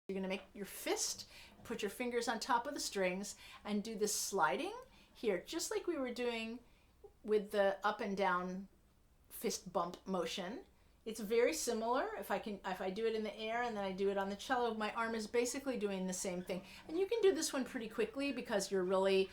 You're going to make your fist, put your fingers on top of the strings, and do this sliding here, just like we were doing with the up and down fist bump motion. It's very similar. If I do it in the air and then I do it on the cello, my arm is basically doing the same thing. And you can do this one pretty quickly because you're really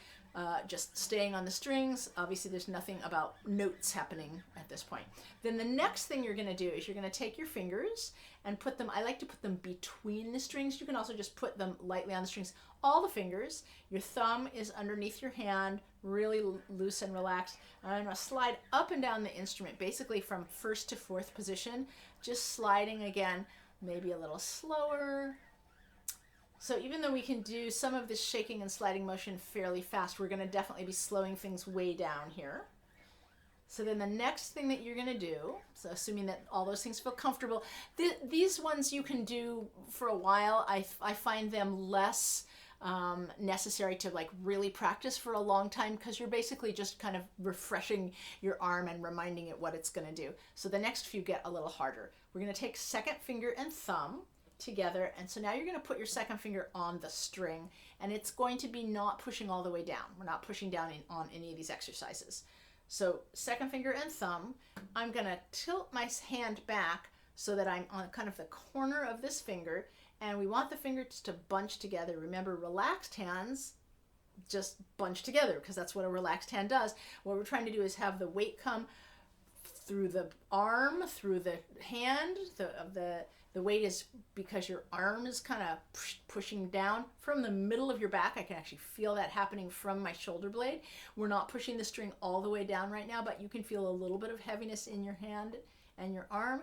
just staying on the strings. Obviously, there's nothing about notes happening at this point. Then the next thing you're going to do is you're going to take your fingers and put them, I like to put them between the strings. You can also just put them lightly on the strings. All the fingers, your thumb is underneath your hand, really loose and relaxed. And I'm going to slide up and down the instrument, basically from first to fourth position, just sliding again, maybe a little slower. So even though we can do some of this shaking and sliding motion fairly fast, we're going to definitely be slowing things way down here. So then the next thing that you're going to do, so assuming that all those things feel comfortable, these ones you can do for a while. I find them less necessary to like really practice for a long time because you're basically just kind of refreshing your arm and reminding it what it's going to do. So the next few get a little harder. We're going to take second finger and thumb together, and so now you're going to put your second finger on the string, and it's going to be not pushing all the way down. We're not pushing down on any of these exercises. So second finger and thumb, I'm going to tilt my hand back so that I'm on kind of the corner of this finger, and we want the fingers to bunch together. Remember, relaxed hands just bunch together because that's what a relaxed hand does. What we're trying to do is have the weight come through the arm, through the hand. The weight is because your arm is kind of pushing down from the middle of your back. I can actually feel that happening from my shoulder blade. We're not pushing the string all the way down right now, but you can feel a little bit of heaviness in your hand and your arm,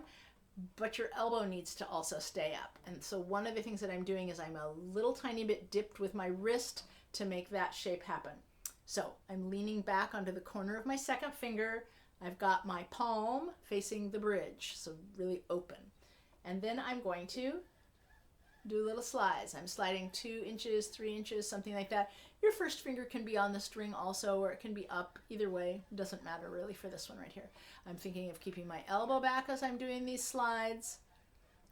but your elbow needs to also stay up. And so one of the things that I'm doing is I'm a little tiny bit dipped with my wrist to make that shape happen. So I'm leaning back onto the corner of my second finger. I've got my palm facing the bridge, so really open. And then I'm going to do little slides. I'm sliding 2 inches, 3 inches, something like that. Your first finger can be on the string also, or it can be up. Either way, it doesn't matter really for this one right here. I'm thinking of keeping my elbow back as I'm doing these slides.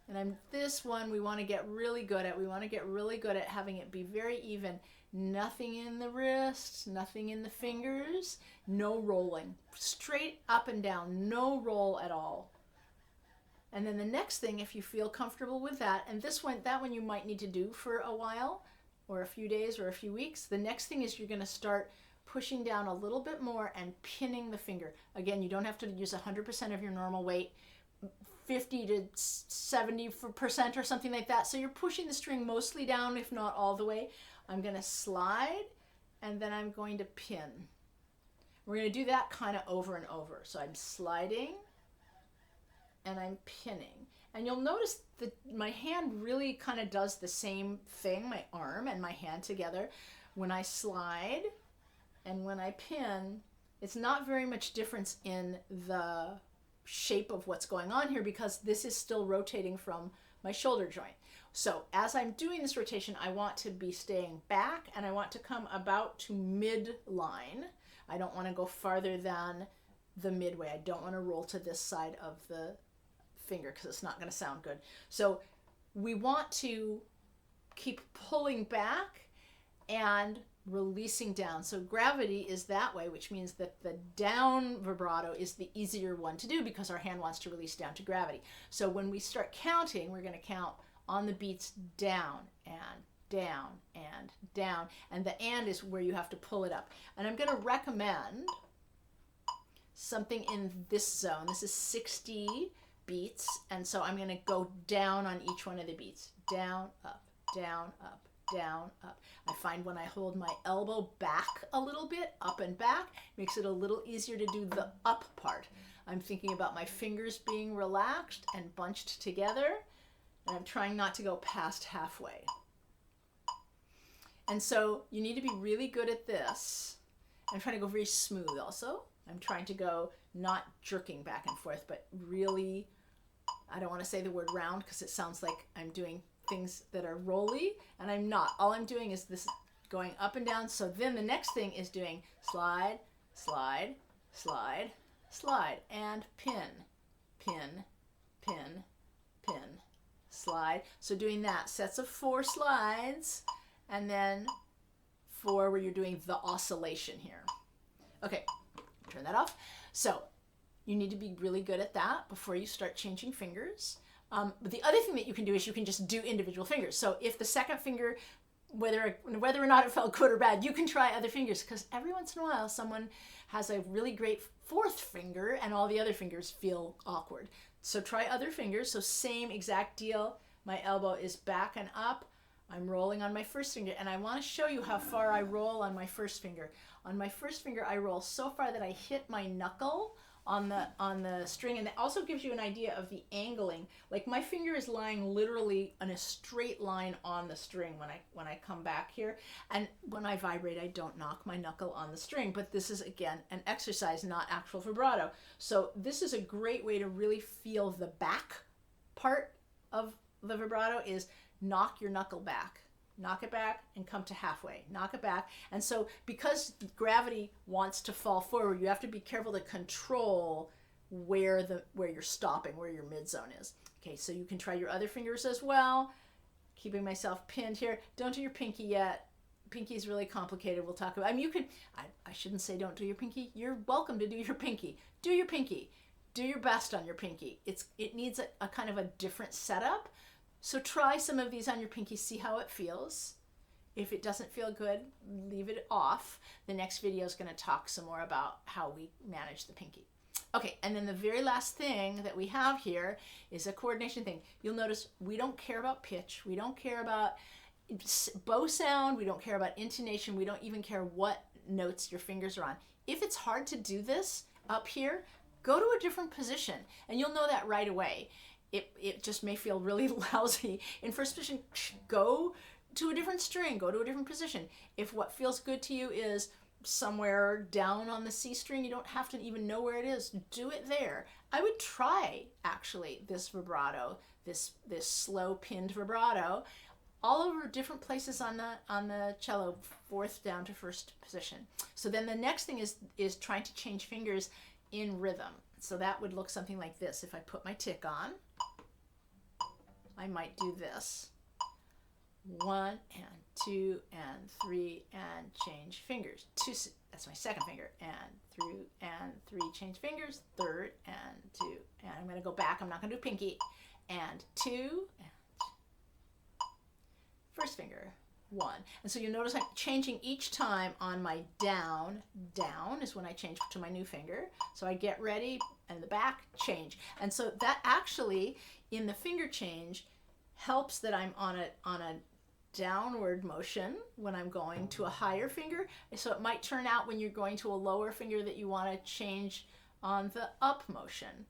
And this one we want to get really good at. We want to get really good at having it be very even. Nothing in the wrists, nothing in the fingers, no rolling. Straight up and down, no roll at all. And then the next thing, if you feel comfortable with that, and that one you might need to do for a while, or a few days or a few weeks, the next thing is you're going to start pushing down a little bit more and pinning the finger. Again, you don't have to use 100% of your normal weight, 50 to 70% or something like that. So you're pushing the string mostly down, if not all the way. I'm going to slide, and then I'm going to pin. We're going to do that kind of over and over. So I'm sliding, and I'm pinning. And you'll notice that my hand really kind of does the same thing, my arm and my hand together. When I slide and when I pin, it's not very much difference in the shape of what's going on here because this is still rotating from my shoulder joint. So as I'm doing this rotation, I want to be staying back and I want to come about to midline. I don't want to go farther than the midway. I don't want to roll to this side of the finger because it's not going to sound good. So we want to keep pulling back and releasing down. So gravity is that way, which means that the down vibrato is the easier one to do because our hand wants to release down to gravity. So when we start counting, we're going to count on the beats down and down and down, and the and is where you have to pull it up. And I'm going to recommend something in this zone. This is 60 beats, and so I'm going to go down on each one of the beats. Down, up, down, up, down, up. I find when I hold my elbow back a little bit, up and back, makes it a little easier to do the up part. I'm thinking about my fingers being relaxed and bunched together, and I'm trying not to go past halfway. And so you need to be really good at this. I'm trying to go very smooth also. I'm trying to go not jerking back and forth, but really, I don't want to say the word round because it sounds like I'm doing things that are rolly, and I'm not. All I'm doing is this going up and down. So then the next thing is doing slide, slide, slide, slide, and pin, pin, pin, pin, slide. So doing that, sets of 4 slides, and then 4 where you're doing the oscillation here. Okay, turn that off. So you need to be really good at that before you start changing fingers. But the other thing that you can do is you can just do individual fingers. So if the second finger, whether or not it felt good or bad, you can try other fingers, because every once in a while someone has a really great 4th finger and all the other fingers feel awkward. So try other fingers. So same exact deal. My elbow is back and up. I'm rolling on my 1st finger, and I want to show you how far I roll on my 1st finger. On my 1st finger, I roll so far that I hit my knuckle on the string, and that also gives you an idea of the angling. Like my finger is lying literally in a straight line on the string when I come back here, and when I vibrate I don't knock my knuckle on the string. But this is again an exercise, not actual vibrato. So this is a great way to really feel the back part of the vibrato, is knock your knuckle back. Knock it back and come to halfway. Knock it back. And so because gravity wants to fall forward, you have to be careful to control where you're stopping, where your mid zone is. Okay, so you can try your other fingers as well. Keeping myself pinned here. Don't do your pinky yet. Pinky is really complicated. We'll talk about, I mean, you could, I shouldn't say don't do your pinky. You're welcome to do your pinky. Do your pinky. Do your best on your pinky. It needs a kind of a different setup. So try some of these on your pinky, see how it feels. If it doesn't feel good, leave it off. The next video is going to talk some more about how we manage the pinky. Okay, and then the very last thing that we have here is a coordination thing. You'll notice we don't care about pitch. We don't care about bow sound. We don't care about intonation. We don't even care what notes your fingers are on. If it's hard to do this up here, go to a different position, and you'll know that right away. It just may feel really lousy in 1st position. Go to a different string, go to a different position. If what feels good to you is somewhere down on the C string, you don't have to even know where it is. Do it there. I would try actually this vibrato, this slow pinned vibrato, all over different places on the cello, 4th down to 1st position. So then the next thing is trying to change fingers in rhythm. So that would look something like this. If I put my tick on, I might do this. 1 and 2 and 3 and change fingers. 2, that's my 2nd finger. And 3 change fingers. 3rd and 2. And I'm going to go back. I'm not going to do pinky. And 2 and 1st finger. 1. And so you notice I'm changing each time on my down. Down is when I change to my new finger. So I get ready and the back, change. And so that actually in the finger change helps that I'm on a downward motion when I'm going to a higher finger. So it might turn out when you're going to a lower finger that you want to change on the up motion.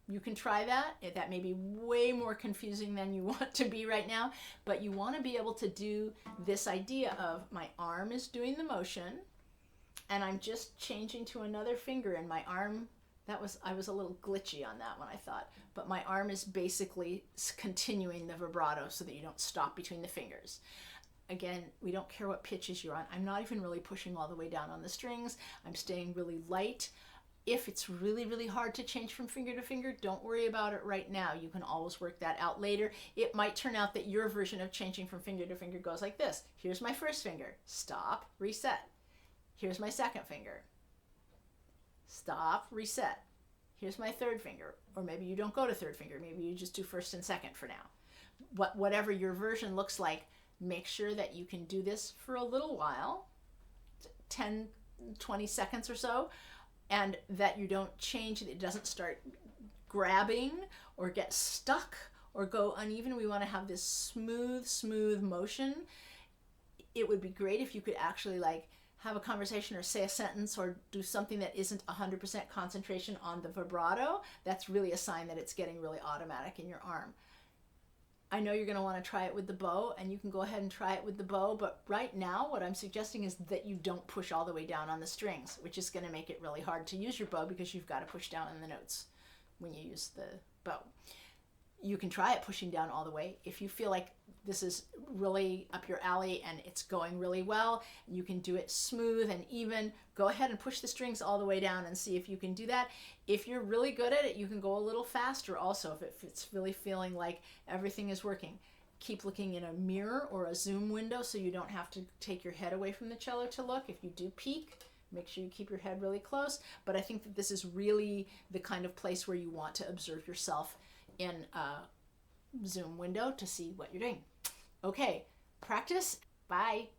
You can try that. That may be way more confusing than you want to be right now, but you want to be able to do this idea of my arm is doing the motion and I'm just changing to another finger, and my arm, I was a little glitchy on that one, I thought, but my arm is basically continuing the vibrato so that you don't stop between the fingers. Again, we don't care what pitches you're on. I'm not even really pushing all the way down on the strings. I'm staying really light. If it's really, really hard to change from finger to finger, don't worry about it right now. You can always work that out later. It might turn out that your version of changing from finger to finger goes like this. Here's my 1st finger. Stop, reset. Here's my 2nd finger. Stop, reset. Here's my 3rd finger. Or maybe you don't go to 3rd finger. Maybe you just do 1st and 2nd for now. Whatever your version looks like, make sure that you can do this for a little while, 10, 20 seconds or so, and that you don't change, it doesn't start grabbing or get stuck or go uneven. We want to have this smooth motion. It would be great if you could actually like have a conversation or say a sentence or do something that isn't 100% concentration on the vibrato. That's really a sign that it's getting really automatic in your arm. I know you're going to want to try it with the bow, and you can go ahead and try it with the bow, but right now what I'm suggesting is that you don't push all the way down on the strings, which is going to make it really hard to use your bow because you've got to push down on the notes when you use the bow. you can try it pushing down all the way. If you feel like this is really up your alley and it's going really well, you can do it smooth and even. Go ahead and push the strings all the way down and see if you can do that. If you're really good at it, you can go a little faster also if it's really feeling like everything is working. Keep looking in a mirror or a zoom window so you don't have to take your head away from the cello to look. If you do peek, make sure you keep your head really close. But I think that this is really the kind of place where you want to observe yourself in a zoom window to see what you're doing. Okay, practice. Bye.